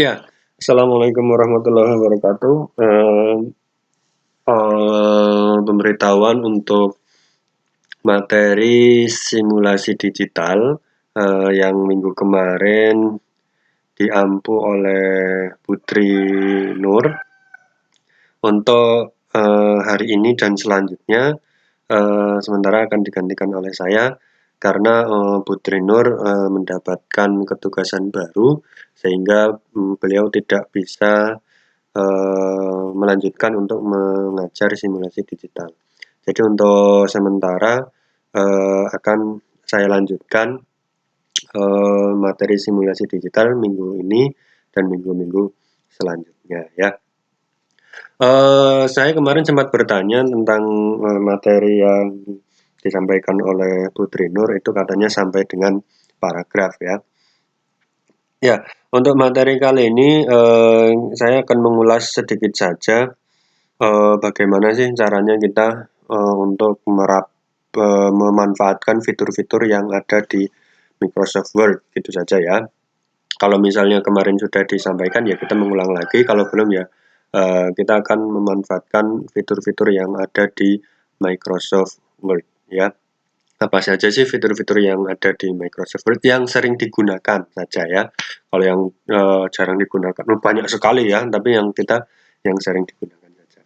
Ya, Assalamualaikum warahmatullahi wabarakatuh. Pemberitahuan untuk materi simulasi digital yang minggu kemarin diampu oleh Putri Nur. Untuk hari ini dan selanjutnya sementara akan digantikan oleh saya karena Putri Nur mendapatkan ketugasan baru sehingga beliau tidak bisa melanjutkan untuk mengajar simulasi digital. Jadi untuk sementara akan saya lanjutkan materi simulasi digital minggu ini dan minggu-minggu selanjutnya ya. Saya kemarin sempat bertanya tentang materi yang disampaikan oleh Putri Nur, itu katanya sampai dengan paragraf ya. Ya, untuk materi kali ini saya akan mengulas sedikit saja bagaimana sih caranya kita untuk memanfaatkan fitur-fitur yang ada di Microsoft Word, gitu saja ya. Kalau misalnya kemarin sudah disampaikan ya kita mengulang lagi, kalau belum ya kita akan memanfaatkan fitur-fitur yang ada di Microsoft Word ya. Apa saja sih fitur-fitur yang ada di Microsoft Word yang sering digunakan saja ya. Kalau yang jarang digunakan, banyak sekali ya, tapi yang sering digunakan saja.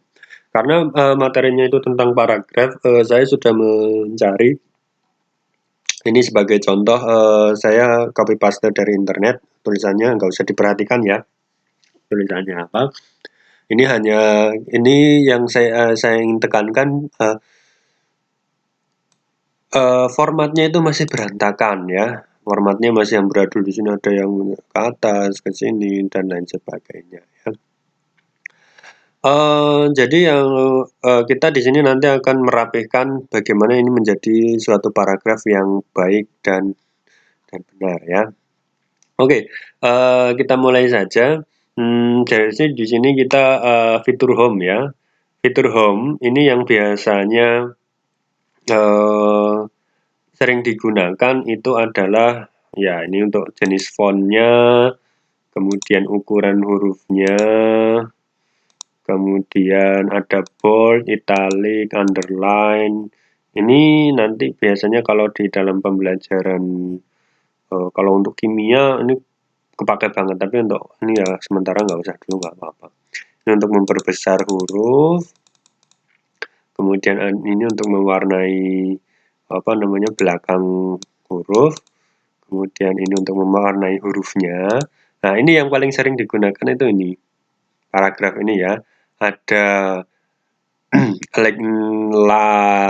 Karena materinya itu tentang paragraf, saya sudah mencari. Ini sebagai contoh, saya copy paste dari internet, tulisannya nggak usah diperhatikan ya, tulisannya apa. Ini yang saya ingin tekankan, formatnya itu masih berantakan ya. Formatnya masih amburadul, di sini ada yang ke atas, ke sini, dan lain sebagainya ya. Jadi yang kita di sini nanti akan merapihkan bagaimana ini menjadi suatu paragraf yang baik dan benar ya. Oke, kita mulai saja. Jadi di sini kita fitur home ya. Fitur home ini yang biasanya sering digunakan itu adalah ya ini untuk jenis fontnya, kemudian ukuran hurufnya, kemudian ada bold, italic, underline. Ini nanti biasanya kalau di dalam pembelajaran kalau untuk kimia ini kepake banget, tapi untuk ini ya sementara nggak usah dulu, nggak apa-apa. Ini untuk memperbesar huruf, kemudian ini untuk mewarnai belakang huruf, kemudian ini untuk mewarnai hurufnya. Nah, ini yang paling sering digunakan itu ini paragraf ini ya. Ada align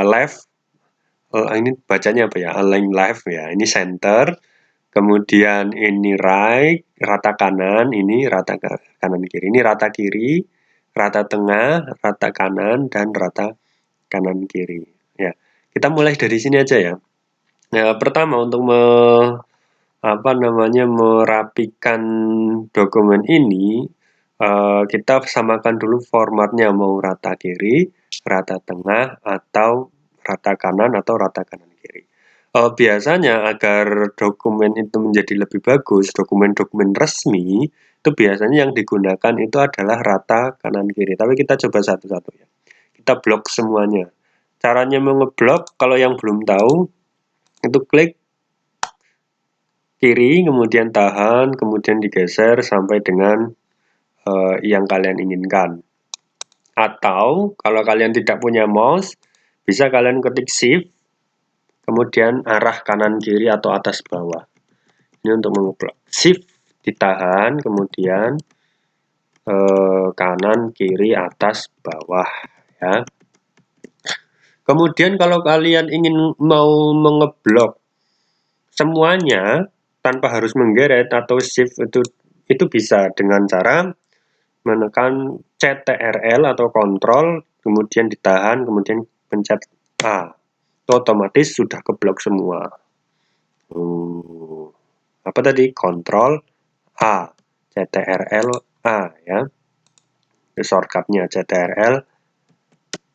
left, ini bacanya apa ya, align left ya, ini center, kemudian ini right, rata kanan, ini rata kanan kiri, ini rata kiri, rata tengah, rata kanan, dan rata kanan kiri ya. Kita mulai dari sini aja ya. Nah, pertama untuk merapikan dokumen ini, kita samakan dulu formatnya, mau rata kiri, rata tengah, atau rata kanan, atau rata kanan kiri. Biasanya agar dokumen itu menjadi lebih bagus, dokumen-dokumen resmi, itu biasanya yang digunakan itu adalah rata kanan kiri. Tapi kita coba satu-satu ya. Kita blok semuanya. Caranya mengeblok, kalau yang belum tahu, itu klik kiri, kemudian tahan, kemudian digeser sampai dengan yang kalian inginkan. Atau kalau kalian tidak punya mouse, bisa kalian ketik shift, kemudian arah kanan kiri atau atas bawah. Ini untuk mengeblok. Shift ditahan, kemudian kanan kiri atas bawah ya. Kemudian kalau kalian ingin mau mengeblok semuanya tanpa harus menggeret atau shift, itu bisa dengan cara menekan CTRL atau kontrol, kemudian ditahan, kemudian pencet A. Itu otomatis sudah keblok semua. Apa tadi? Kontrol A, CTRL A ya. Shortcutnya CTRL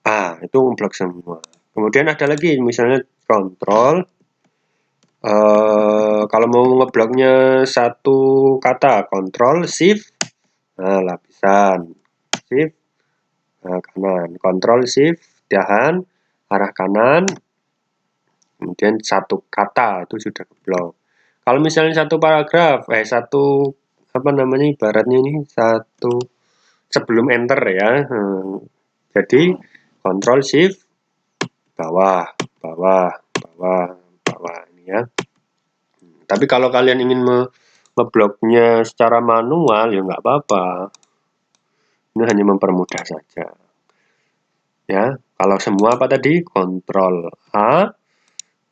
A, itu ngeblok semua. Kemudian ada lagi misalnya kontrol, kalau mau ngebloknya satu kata, kontrol shift Nah, lapisan shift kanan, Ctrl Shift tahan arah kanan, kemudian satu kata itu sudah blok. Kalau misalnya satu paragraf, satu apa namanya ibaratnya ini satu sebelum enter ya, jadi Ctrl Shift bawah, bawah, bawah, bawah ini ya. Tapi kalau kalian ingin ngebloknya secara manual ya nggak apa-apa. Ini hanya mempermudah saja. Ya, kalau semua apa tadi? Ctrl A.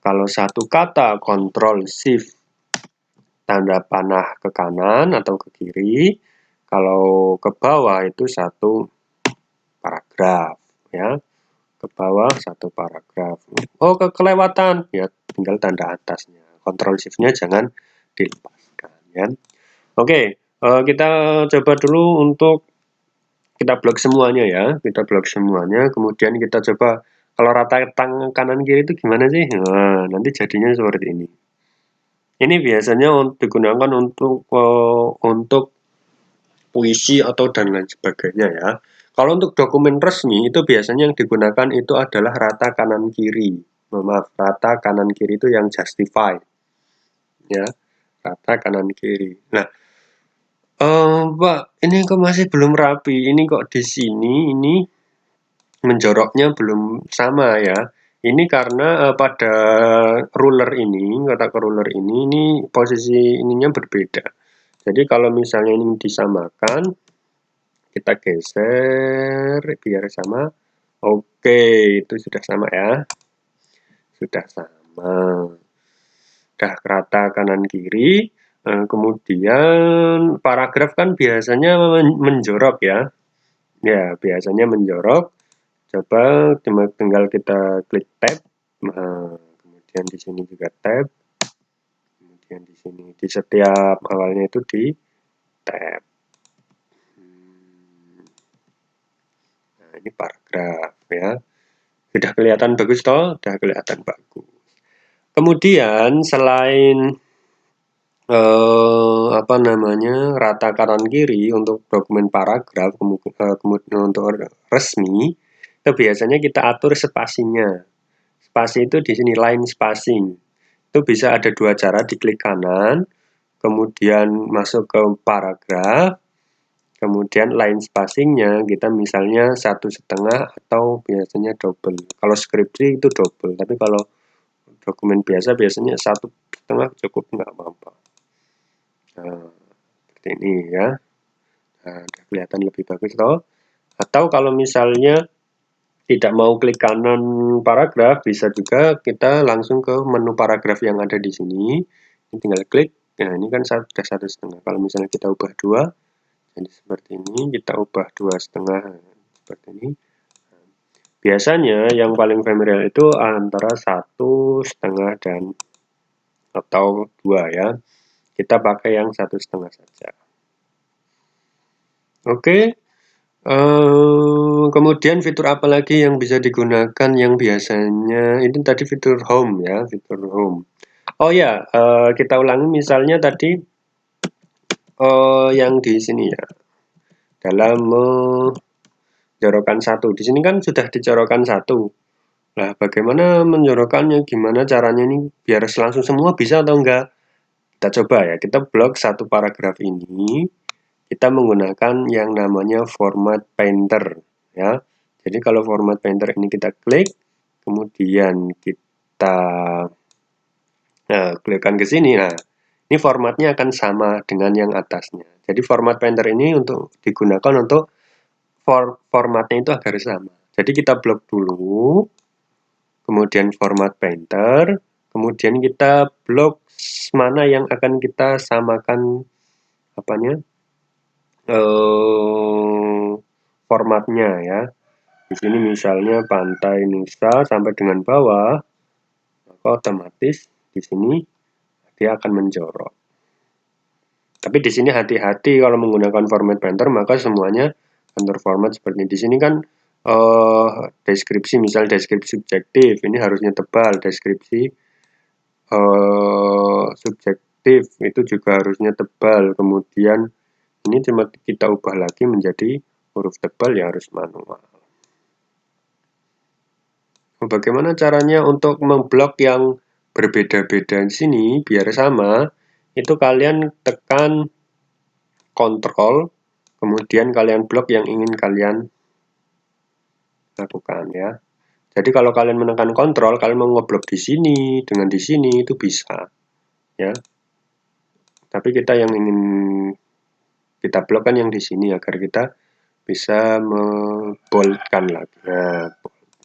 Kalau satu kata Ctrl Shift tanda panah ke kanan atau ke kiri. Kalau ke bawah itu satu paragraf ya. Ke bawah satu paragraf. Oh, kelewatan ya, tinggal tanda atasnya. Ctrl Shift-nya jangan dilepaskan ya. Oke, kita coba dulu untuk kita blok semuanya ya, kita blok semuanya, kemudian kita coba kalau rata tangan kanan kiri itu gimana sih? Nah, nanti jadinya seperti ini. Ini biasanya digunakan untuk puisi atau dan lain sebagainya ya. Kalau untuk dokumen resmi itu biasanya yang digunakan itu adalah rata kanan kiri. Maaf, rata kanan kiri itu yang justify. Ya, rata kanan kiri. Nah, Pak, ini kok masih belum rapi. Ini kok di sini ini menjoroknya belum sama ya. Ini karena pada ruler ini, kotak ruler ini posisi ininya berbeda. Jadi kalau misalnya ini disamakan, kita geser biar sama. Oke, itu sudah sama ya. Sudah sama. Sudah rata kanan kiri. Kemudian paragraf kan biasanya menjorok ya. Ya, biasanya menjorok. Coba tinggal kita klik tab. Nah, kemudian di sini juga tab. Kemudian di sini di setiap awalnya itu di tab. Nah, ini paragraf ya. Sudah kelihatan bagus toh? Sudah kelihatan bagus. Kemudian selain apa namanya rata kanan kiri untuk dokumen paragraf, kemudian untuk resmi, itu biasanya kita atur spasinya. Spasi itu di sini line spacing. Itu bisa ada dua cara, diklik kanan, kemudian masuk ke paragraf, kemudian line spacingnya kita misalnya 1,5 atau biasanya double. Kalau skripsi itu double, tapi kalau dokumen biasanya 1,5 cukup, nggak apa-apa. Nah, seperti ini ya. Nah, kelihatan lebih bagus toh. Atau kalau misalnya tidak mau klik kanan paragraf, bisa juga kita langsung ke menu paragraf yang ada di sini. Ini tinggal klik. Nah, ini kan sudah 1,5. Kalau misalnya kita ubah 2, jadi seperti ini. Kita ubah 2,5 seperti ini. Biasanya yang paling familiar itu antara 1,5 dan atau 2 ya. Kita pakai yang 1,5 saja. Oke. Kemudian fitur apa lagi yang bisa digunakan yang biasanya ini tadi fitur home ya, fitur home. Oh ya, kita ulangi misalnya tadi yang di sini ya, dalam menjorokkan satu. Di sini kan sudah dicorokkan satu. Nah, bagaimana menjorokkannya? Gimana caranya ini biar langsung semua bisa atau enggak? Kita coba ya, kita blok satu paragraf ini. Kita menggunakan yang namanya format painter ya. Jadi kalau format painter ini kita klik, kemudian kita klikkan ke sini. Nah, ini formatnya akan sama dengan yang atasnya. Jadi format painter ini untuk digunakan untuk formatnya itu agar sama. Jadi kita blok dulu, kemudian format painter, kemudian kita blok mana yang akan kita samakan apanya? Formatnya ya. Di sini misalnya Pantai Nusa sampai dengan bawah, maka otomatis di sini dia akan menjorok. Tapi di sini hati-hati kalau menggunakan format painter, maka semuanya atur format seperti ini. Di sini kan deskripsi, misal deskripsi subjektif, ini harusnya tebal. Deskripsi subjektif itu juga harusnya tebal. Kemudian ini cuma kita ubah lagi menjadi huruf tebal, ya harus manual. Bagaimana caranya untuk memblok yang berbeda-beda di sini biar sama? Itu kalian tekan kontrol, kemudian kalian blok yang ingin kalian lakukan ya. Jadi kalau kalian menekan kontrol, kalian mau ngeblok di sini dengan di sini itu bisa ya. Tapi kita yang ingin kita blok kan yang di sini agar kita bisa memboldkan lagi.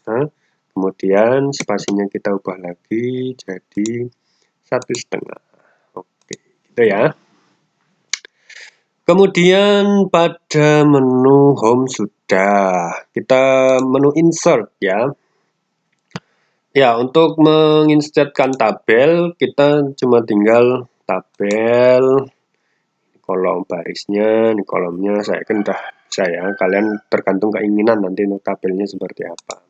Nah, kemudian spasinya kita ubah lagi jadi 1,5. Oke, gitu ya. Kemudian pada menu home sudah kita menu insert ya. Ya, untuk menginsertkan tabel kita cuma tinggal tabel, kolom barisnya, ini kolomnya saya kan udah bisa ya. Kalian tergantung keinginan nanti untuk tabelnya seperti apa.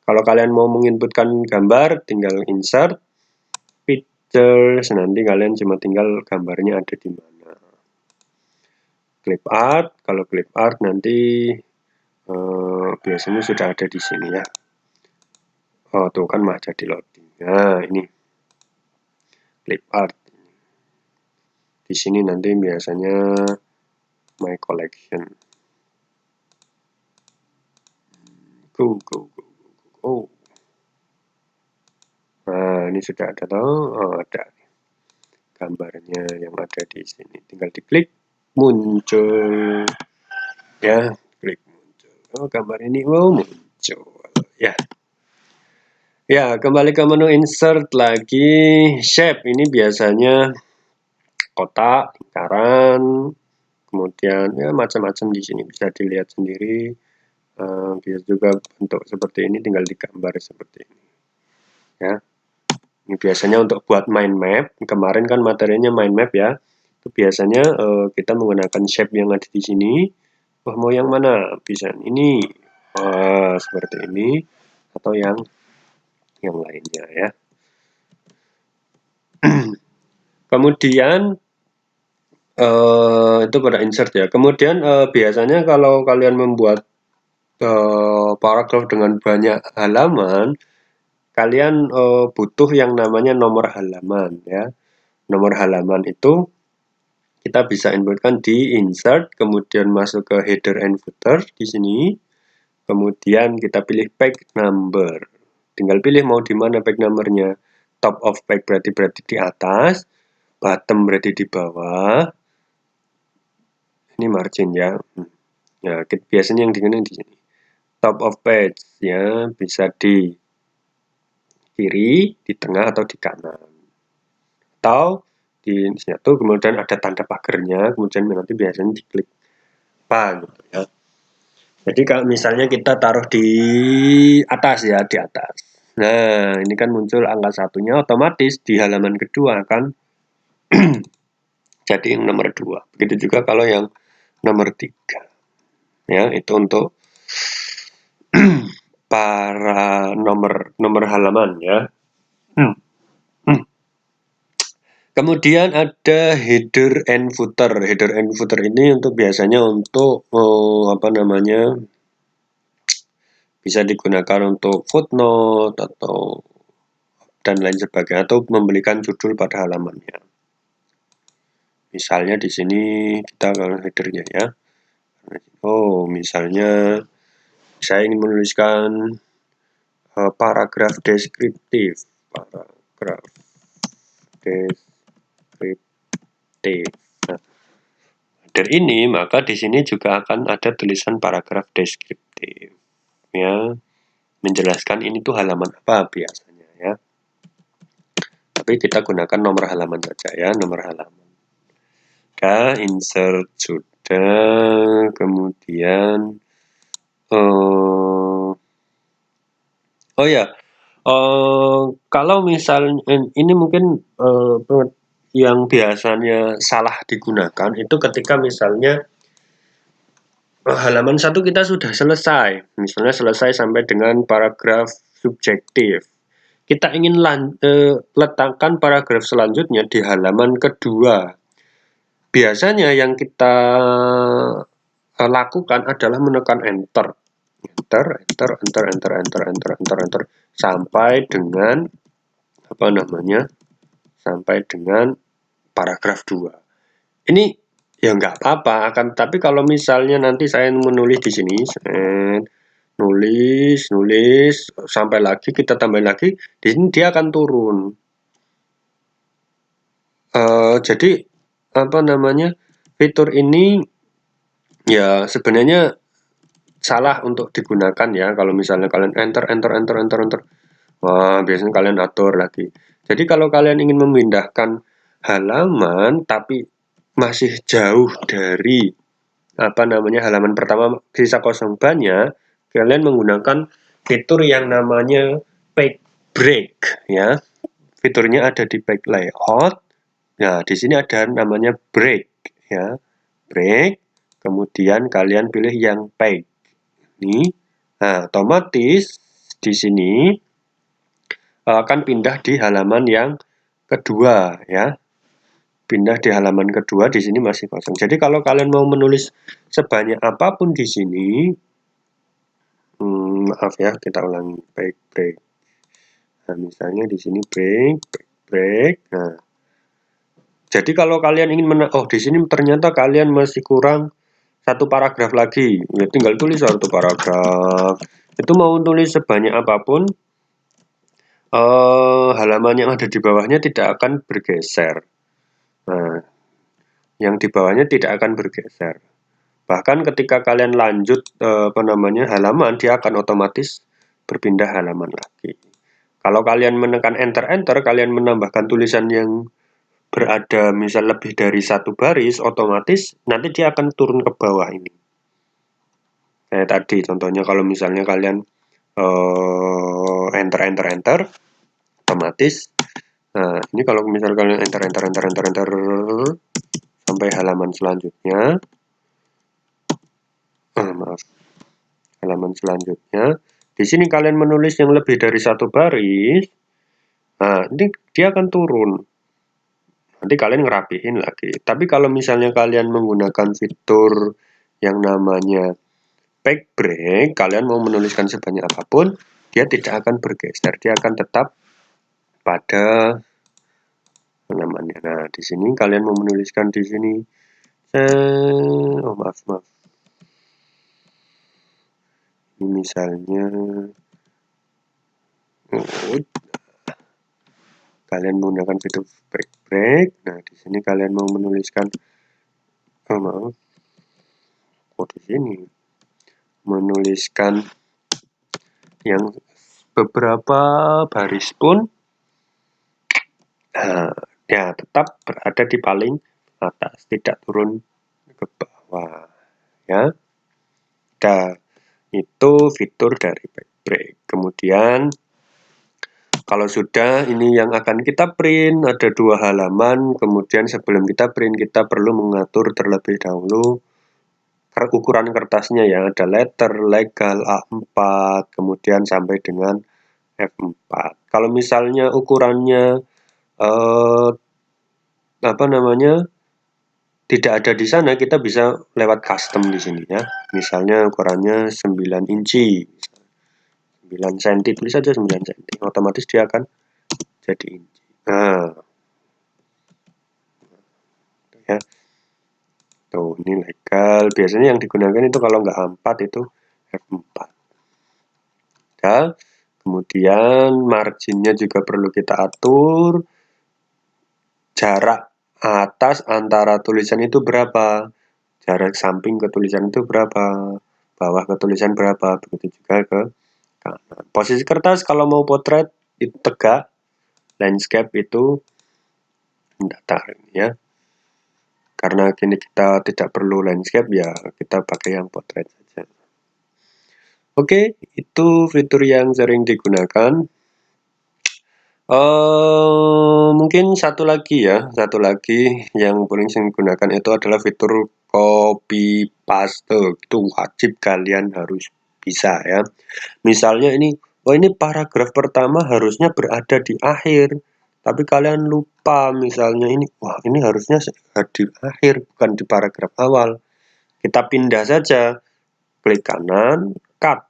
Kalau kalian mau menginputkan gambar, tinggal insert pictures, nanti kalian cuma tinggal gambarnya ada di mana. Clip art, kalau clip art nanti biasanya sudah ada di sini ya. Oh tuh kan mah jadi loading. Nah ini clip art. Di sini nanti biasanya my collection. Go. Nah ini sudah ada toh. Oh, ada gambarnya yang ada di sini. Tinggal diklik muncul ya, klik muncul. Oh gambar ini muncul ya. Ya, kembali ke menu insert lagi. Shape ini biasanya kotak, lingkaran, kemudian ya macam-macam di sini bisa dilihat sendiri. Bisa juga bentuk seperti ini, tinggal digambar seperti ini. Ya, ini biasanya untuk buat mind map. Kemarin kan materinya mind map ya. Itu biasanya kita menggunakan shape yang ada di sini. Wah, mau yang mana? Bisa ini, seperti ini, atau yang lainnya ya. Kemudian itu pada insert ya. Kemudian biasanya kalau kalian membuat paragraf dengan banyak halaman, kalian butuh yang namanya nomor halaman ya. Nomor halaman itu kita bisa inputkan di insert, kemudian masuk ke header and footer di sini. Kemudian kita pilih page number. Tinggal pilih mau di mana page numbernya. Top of page berarti di atas, bottom berarti di bawah. Ini margin ya. Ya, biasanya yang di sini. Top of page ya, bisa di kiri, di tengah atau di kanan. Atau di satu kemudian ada tanda pagernya, kemudian nanti biasanya diklik apa gitu ya. Jadi kalau misalnya kita taruh di atas ya, di atas. Nah, ini kan muncul angka 1-nya, otomatis di halaman kedua akan jadi yang nomor 2. Begitu juga kalau yang nomor 3. Ya, itu untuk para nomor halaman ya. Kemudian ada header and footer. Header and footer ini untuk biasanya untuk bisa digunakan untuk footnote atau dan lain sebagainya, atau memberikan judul pada halamannya. Misalnya di sini kita kalau headernya ya. Oh, misalnya saya ingin menuliskan paragraf deskriptif. Paragraf deskriptif. Nah, header ini maka di sini juga akan ada tulisan paragraf deskriptif ya, menjelaskan ini tuh halaman apa biasanya ya. Tapi kita gunakan nomor halaman saja ya, nomor halaman. Insert sudah, kemudian oh ya, kalau misalnya ini mungkin yang biasanya salah digunakan itu ketika misalnya halaman 1 kita sudah selesai, misalnya selesai sampai dengan paragraf subjektif. Kita ingin letakkan paragraf selanjutnya di halaman kedua. biasanya yang kita lakukan adalah menekan enter sampai dengan sampai dengan paragraf 2. Ini ya nggak apa-apa, tapi kalau misalnya nanti saya menulis di sini, nulis sampai lagi kita tambah lagi, di sini dia akan turun. Jadi fitur ini ya sebenarnya salah untuk digunakan ya. Kalau misalnya kalian enter, wah biasanya kalian atur lagi. Jadi kalau kalian ingin memindahkan halaman tapi masih jauh dari halaman pertama, sisa kosong banyak, kalian menggunakan fitur yang namanya page break ya. Fiturnya ada di page layout. Nah, di sini ada namanya break ya. Break, kemudian kalian pilih yang page. Ini. Nah, otomatis di sini akan pindah di halaman yang kedua ya. Pindah di halaman kedua, di sini masih kosong. Jadi kalau kalian mau menulis sebanyak apapun di sini, maaf ya, kita ulangi break. Nah, misalnya di sini break. Nah, jadi kalau kalian ingin di sini ternyata kalian masih kurang satu paragraf lagi, ya tinggal tulis satu paragraf. Itu mau tulis sebanyak apapun, halaman yang ada di bawahnya tidak akan bergeser. Nah, yang di bawahnya tidak akan bergeser. Bahkan ketika kalian lanjut halaman, dia akan otomatis berpindah halaman lagi. Kalau kalian menekan enter, kalian menambahkan tulisan yang berada misal lebih dari satu baris, otomatis nanti dia akan turun ke bawah ini. Kayak tadi contohnya kalau misalnya kalian enter, otomatis. Nah, ini kalau misal kalian enter sampai halaman selanjutnya. Halaman selanjutnya. Di sini kalian menulis yang lebih dari satu baris. Nah, ini dia akan turun. Nanti kalian ngerapihin lagi. Tapi kalau misalnya kalian menggunakan fitur yang namanya page break, kalian mau menuliskan sebanyak apapun, dia tidak akan bergeser. Dia akan tetap pada namanya. Nah, di sini kalian mau menuliskan di sini. Maaf. Ini misalnya kalian menggunakan fitur break. Nah, di sini kalian mau menuliskan di sini menuliskan yang beberapa baris pun ya tetap berada di paling atas, tidak turun ke bawah ya. Itu fitur dari page break. Kemudian kalau sudah, ini yang akan kita print, ada 2 halaman, kemudian sebelum kita print, kita perlu mengatur terlebih dahulu ukuran kertasnya ya, ada letter, legal, A4, kemudian sampai dengan F4. Kalau misalnya ukurannya tidak ada di sana, kita bisa lewat custom di sini ya. Misalnya ukurannya 9 inci. 9 cm, tulis saja 9 cm, otomatis dia akan jadi inci. Nah, ya. Tuh, ini legal. Biasanya yang digunakan itu kalau nggak A4 itu F4. Ya. Kemudian marginnya juga perlu kita atur. Jarak atas antara tulisan itu berapa? Jarak samping ke tulisan itu berapa? Bawah ke tulisan berapa? Begitu juga ke kanan. Posisi kertas kalau mau potret itu tegak, landscape itu datar ya. Karena kini kita tidak perlu landscape ya, kita pakai yang potret saja. Oke, itu fitur yang sering digunakan. Mungkin satu lagi yang paling sering digunakan itu adalah fitur copy paste. Itu wajib kalian harus bisa ya. Misalnya ini paragraf pertama harusnya berada di akhir, tapi kalian lupa misalnya ini, wah ini harusnya di akhir bukan di paragraf awal. Kita pindah saja, klik kanan, cut.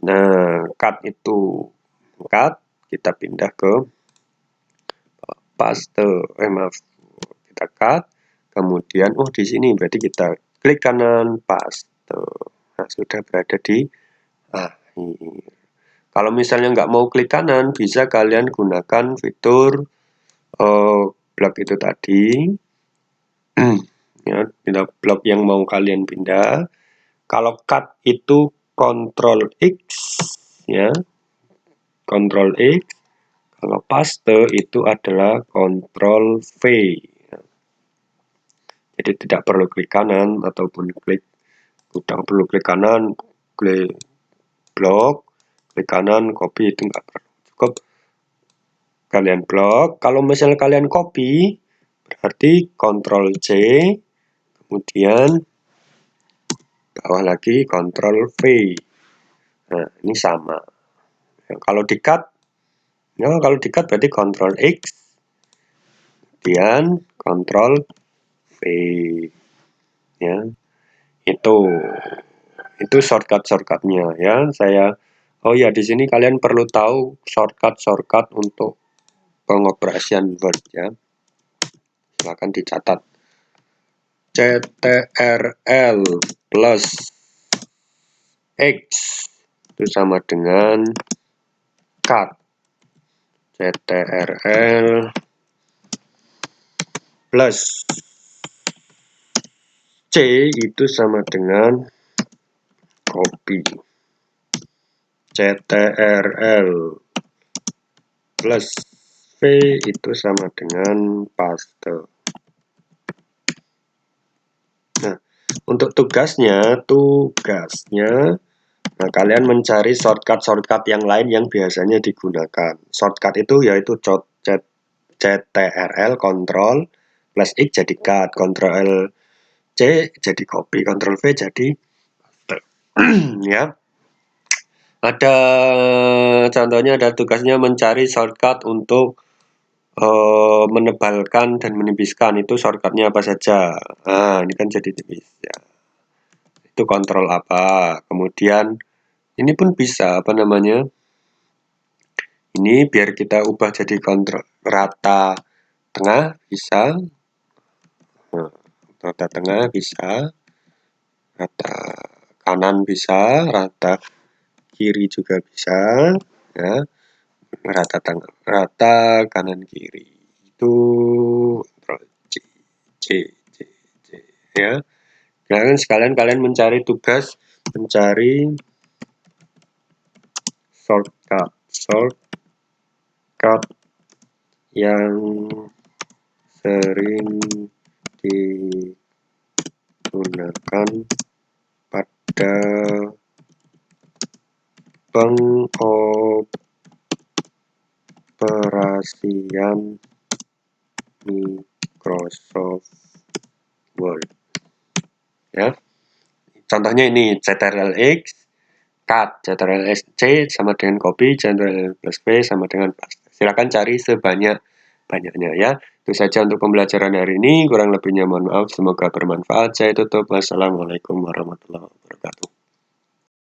Nah, cut itu cut, kita pindah ke paste. Maaf, kita cut. Kemudian, oh di sini berarti kita klik kanan, paste. Nah, sudah berada di akhir. Kalau misalnya nggak mau klik kanan, bisa kalian gunakan fitur blok itu tadi. Ya, blok yang mau kalian pindah. Kalau cut itu Ctrl X, ya, Ctrl X. Kalau paste itu adalah Ctrl V. Jadi tidak perlu klik kanan ataupun tidak perlu klik kanan, klik blok, klik kanan, copy itu nggak perlu. Cukup kalian blok. Kalau misalnya kalian copy, berarti Ctrl C, kemudian bawah lagi Ctrl V. Nah, ini sama. Ya, kalau di-cut, ya, kalau di-cut berarti Ctrl X, kemudian Ctrl V. Ya, itu shortcut-shortcutnya ya. Oh ya, di sini kalian perlu tahu shortcut untuk pengoperasian Word ya. Silahkan dicatat. CTRL plus X itu sama dengan cut. CTRL plus C itu sama dengan copy. CTRL plus V itu sama dengan paste. Nah, untuk tugasnya, nah kalian mencari shortcut yang lain yang biasanya digunakan. Shortcut itu yaitu CTRL, Ctrl plus X jadi cut, Ctrl C jadi copy, Ctrl V jadi ya. Ada contohnya, ada tugasnya mencari shortcut untuk menebalkan dan menipiskan. Itu shortcutnya apa saja. Nah, ini kan jadi tipis ya. Itu kontrol apa. Kemudian ini pun bisa apa namanya. Ini biar kita ubah jadi kontrol rata tengah bisa. Nah, rata tengah bisa. Rata kanan bisa, rata kiri juga bisa ya. Rata kanan kiri itu C ya. Nah, sekalian kalian mencari tugas, mencari shortcut yang sering digunakan pada pengoperasian Microsoft Word ya. Contohnya ini CTRL X, cut, CTRL C sama dengan copy, CTRL plus V sama dengan paste. Silakan cari sebanyak-banyaknya ya. Itu saja untuk pembelajaran hari ini. Kurang lebihnya mohon maaf. Semoga bermanfaat. Saya tutup. Wassalamualaikum warahmatullahi wabarakatuh.